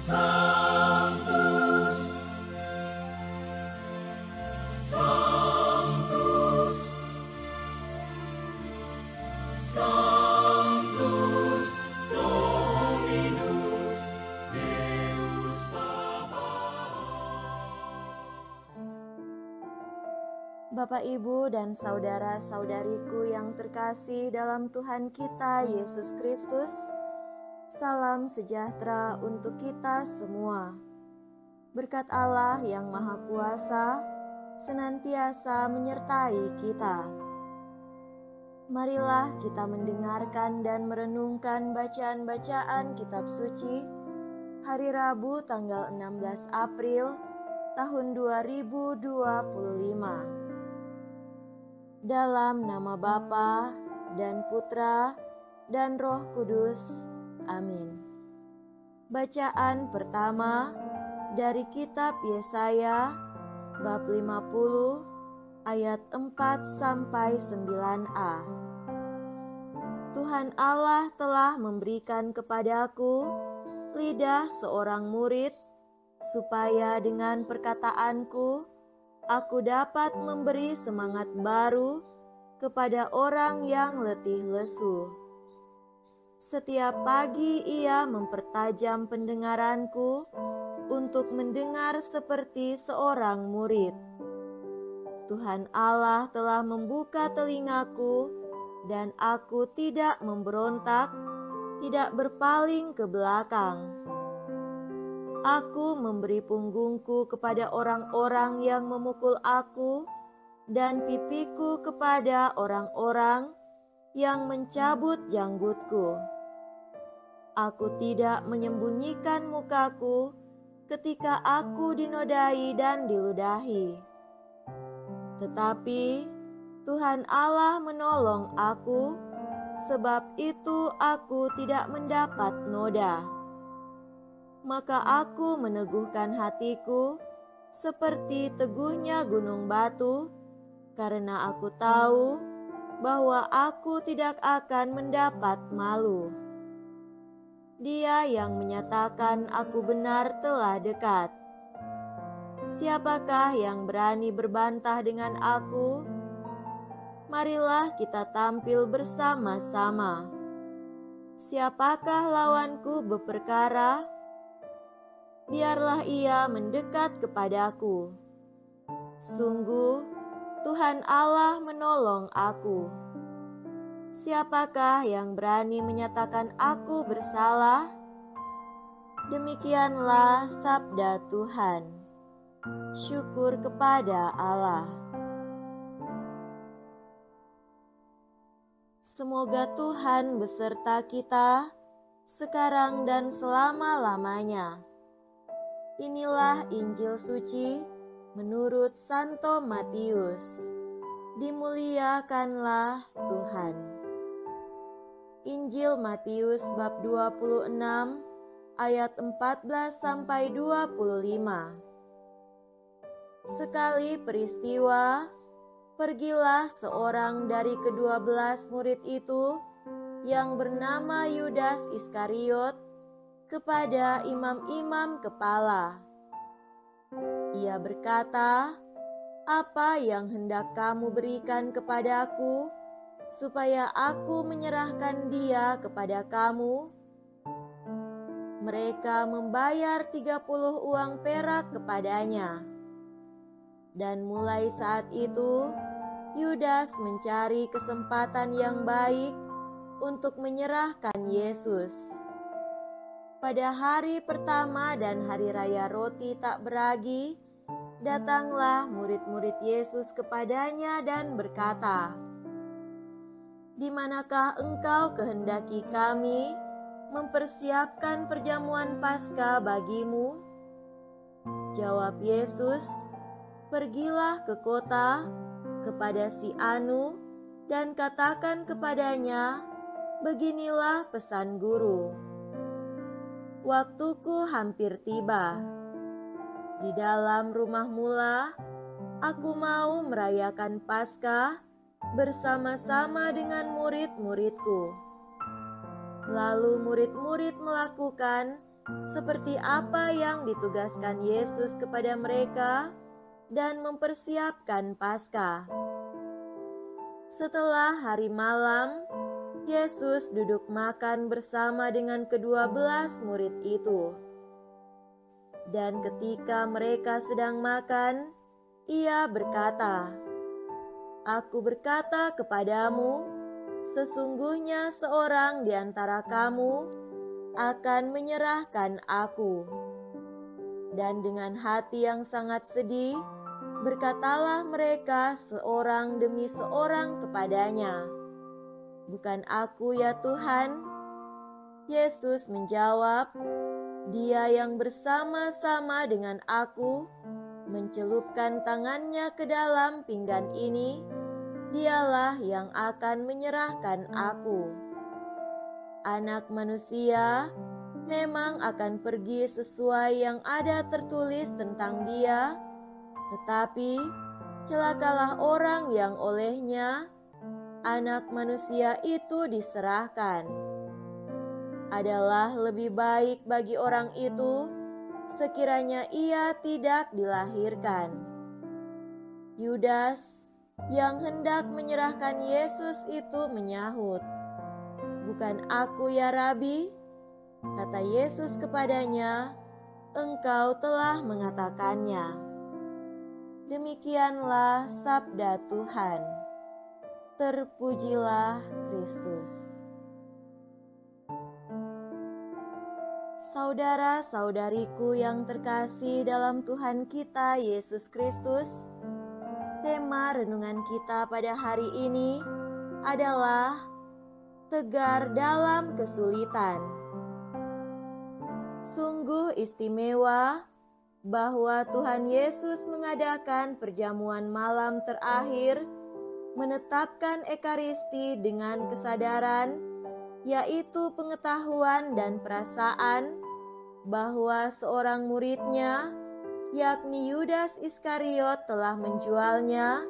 Sanctus, Sanctus, Sanctus Dominus Deus Sabaoth. Bapak, Ibu, dan saudara-saudariku yang terkasih dalam Tuhan kita Yesus Kristus, salam sejahtera untuk kita semua. Berkat Allah yang Maha Kuasa senantiasa menyertai kita. Marilah kita mendengarkan dan merenungkan bacaan-bacaan kitab suci hari Rabu tanggal 16 April tahun 2025. Dalam nama Bapa dan Putra dan Roh Kudus. Amin. Bacaan pertama dari kitab Yesaya bab 50 ayat 4 sampai 9a. Tuhan Allah telah memberikan kepadaku lidah seorang murid, supaya dengan perkataanku aku dapat memberi semangat baru kepada orang yang letih lesu. Setiap pagi ia mempertajam pendengaranku untuk mendengar seperti seorang murid. Tuhan Allah telah membuka telingaku dan aku tidak memberontak, tidak berpaling ke belakang. Aku memberi punggungku kepada orang-orang yang memukul aku dan pipiku kepada orang-orang yang mencabut janggutku. Aku tidak menyembunyikan mukaku ketika aku dinodai dan diludahi. Tetapi Tuhan Allah menolong aku, sebab itu aku tidak mendapat noda. Maka aku meneguhkan hatiku seperti teguhnya gunung batu, karena aku tahu bahwa aku tidak akan mendapat malu. Dia yang menyatakan aku benar telah dekat. Siapakah yang berani berbantah dengan aku? Marilah kita tampil bersama-sama. Siapakah lawanku berperkara? Biarlah ia mendekat kepadaku. Sungguh, Tuhan Allah menolong aku. Siapakah yang berani menyatakan aku bersalah? Demikianlah sabda Tuhan. Syukur kepada Allah. Semoga Tuhan beserta kita sekarang dan selama-lamanya. Inilah Injil suci menurut Santo Matius. Dimuliakanlah Tuhan. Injil Matius bab 26 ayat 14 sampai 25. Sekali peristiwa, pergilah seorang dari ke-12 murid itu yang bernama Yudas Iskariot kepada imam-imam kepala. Ia berkata, "Apa yang hendak kamu berikan kepadaku, supaya aku menyerahkan dia kepada kamu?" Mereka membayar 30 uang perak kepadanya. Dan mulai saat itu, Yudas mencari kesempatan yang baik untuk menyerahkan Yesus. Pada hari pertama dan hari raya roti tak beragi, datanglah murid-murid Yesus kepadanya dan berkata, "Di manakah engkau kehendaki kami mempersiapkan perjamuan Paskah bagimu?" Jawab Yesus, "Pergilah ke kota, kepada si Anu, dan katakan kepadanya, beginilah pesan guru. Waktuku hampir tiba. Di dalam rumahmu lah, aku mau merayakan Paskah bersama-sama dengan murid-muridku." Lalu murid-murid melakukan seperti apa yang ditugaskan Yesus kepada mereka dan mempersiapkan Paskah. Setelah hari malam, Yesus duduk makan bersama dengan ke-12 murid itu. Dan ketika mereka sedang makan, Ia berkata, "Aku berkata kepadamu, sesungguhnya seorang di antara kamu akan menyerahkan Aku." Dan dengan hati yang sangat sedih, berkatalah mereka seorang demi seorang kepadanya, "Bukan Aku ya Tuhan?" Yesus menjawab, "Dia yang bersama-sama dengan Aku mencelupkan tangannya ke dalam pinggan ini, dialah yang akan menyerahkan Aku. Anak manusia memang akan pergi sesuai yang ada tertulis tentang Dia, tetapi celakalah orang yang olehnya Anak manusia itu diserahkan. Adalah lebih baik bagi orang itu sekiranya ia tidak dilahirkan." Yudas yang hendak menyerahkan Yesus itu menyahut, "Bukan Aku ya Rabi?" Kata Yesus kepadanya, "Engkau telah mengatakannya." Demikianlah sabda Tuhan. Terpujilah Kristus. Saudara-saudariku yang terkasih dalam Tuhan kita Yesus Kristus, tema renungan kita pada hari ini adalah tegar dalam kesulitan. Sungguh istimewa bahwa Tuhan Yesus mengadakan perjamuan malam terakhir, menetapkan Ekaristi dengan kesadaran, yaitu pengetahuan dan perasaan bahwa seorang muridnya, yakni Yudas Iskariot, telah menjualnya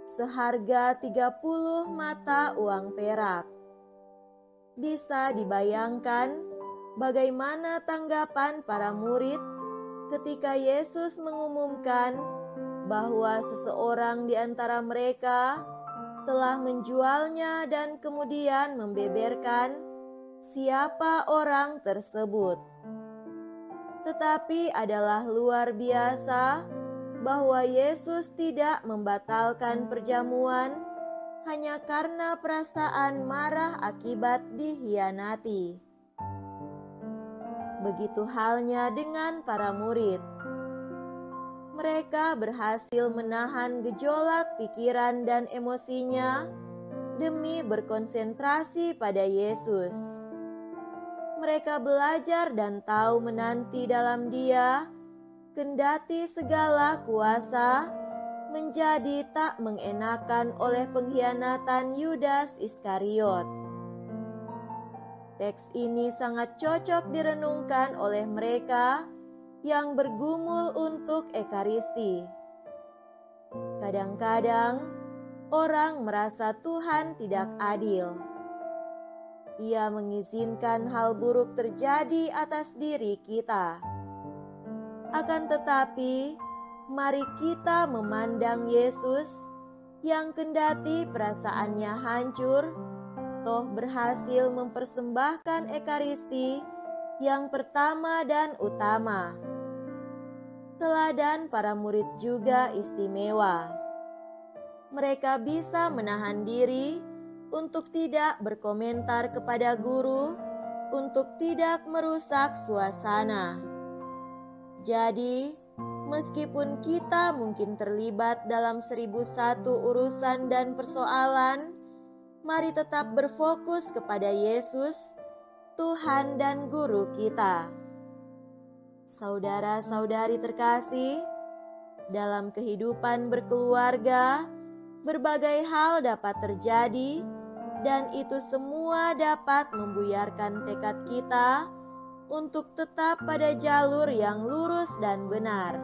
seharga 30 mata uang perak. Bisa dibayangkan bagaimana tanggapan para murid ketika Yesus mengumumkan bahwa seseorang di antara mereka telah menjualnya dan kemudian membeberkan siapa orang tersebut. Tetapi adalah luar biasa bahwa Yesus tidak membatalkan perjamuan hanya karena perasaan marah akibat dikhianati. Begitu halnya dengan para murid. Mereka berhasil menahan gejolak pikiran dan emosinya demi berkonsentrasi pada Yesus. Mereka belajar dan tahu menanti dalam Dia, kendati segala kuasa menjadi tak mengenakan oleh pengkhianatan Yudas Iskariot. Teks ini sangat cocok direnungkan oleh mereka yang bergumul untuk Ekaristi. Kadang-kadang orang merasa Tuhan tidak adil. Ia mengizinkan hal buruk terjadi atas diri kita. Akan tetapi, mari kita memandang Yesus yang kendati perasaannya hancur, toh berhasil mempersembahkan Ekaristi yang pertama dan utama. Teladan para murid juga istimewa. Mereka bisa menahan diri untuk tidak berkomentar kepada guru, untuk tidak merusak suasana. Jadi, meskipun kita mungkin terlibat dalam 1001 urusan dan persoalan, mari tetap berfokus kepada Yesus, Tuhan dan Guru kita. Saudara-saudari terkasih, dalam kehidupan berkeluarga, berbagai hal dapat terjadi, dan itu semua dapat membuyarkan tekad kita untuk tetap pada jalur yang lurus dan benar.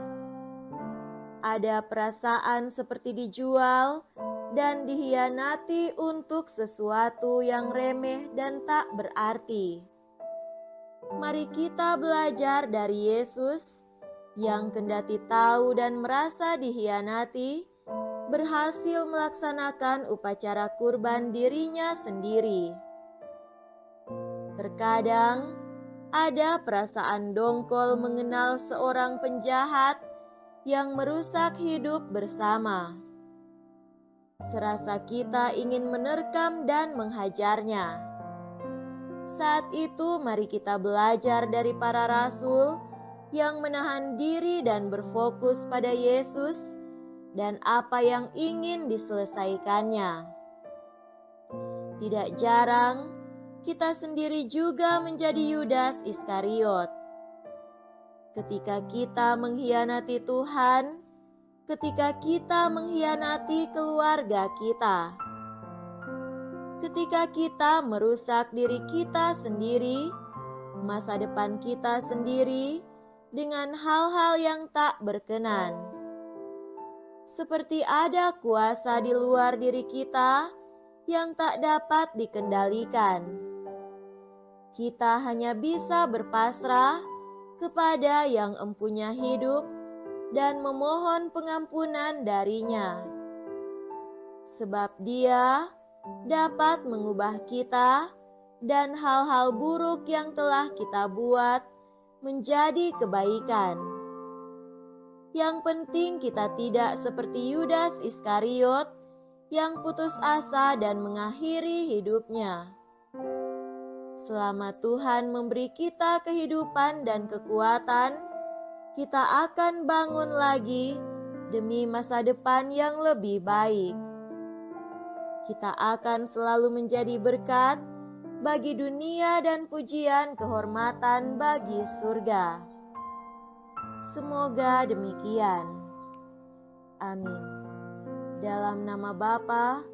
Ada perasaan seperti dijual dan dikhianati untuk sesuatu yang remeh dan tak berarti. mari kita belajar dari Yesus yang kendati tahu dan merasa dikhianati, berhasil melaksanakan upacara kurban dirinya sendiri. Terkadang ada perasaan dongkol mengenal seorang penjahat yang merusak hidup bersama. Serasa kita ingin menerkam dan menghajarnya. Saat itu mari kita belajar dari para rasul yang menahan diri dan berfokus pada Yesus dan apa yang ingin diselesaikannya. Tidak jarang kita sendiri juga menjadi Yudas Iskariot. Ketika kita mengkhianati Tuhan, ketika kita mengkhianati keluarga kita, ketika kita merusak diri kita sendiri, masa depan kita sendiri dengan hal-hal yang tak berkenan. Seperti ada kuasa di luar diri kita yang tak dapat dikendalikan. Kita hanya bisa berpasrah kepada Yang Empunya hidup dan memohon pengampunan darinya. Sebab Dia dapat mengubah kita dan hal-hal buruk yang telah kita buat menjadi kebaikan. Yang penting kita tidak seperti Yudas Iskariot yang putus asa dan mengakhiri hidupnya. Selama Tuhan memberi kita kehidupan dan kekuatan, kita akan bangun lagi demi masa depan yang lebih baik. Kita akan selalu menjadi berkat bagi dunia dan pujian kehormatan bagi surga. Semoga demikian. Amin. Dalam nama Bapa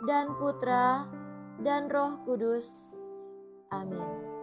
dan Putra dan Roh Kudus. Amin.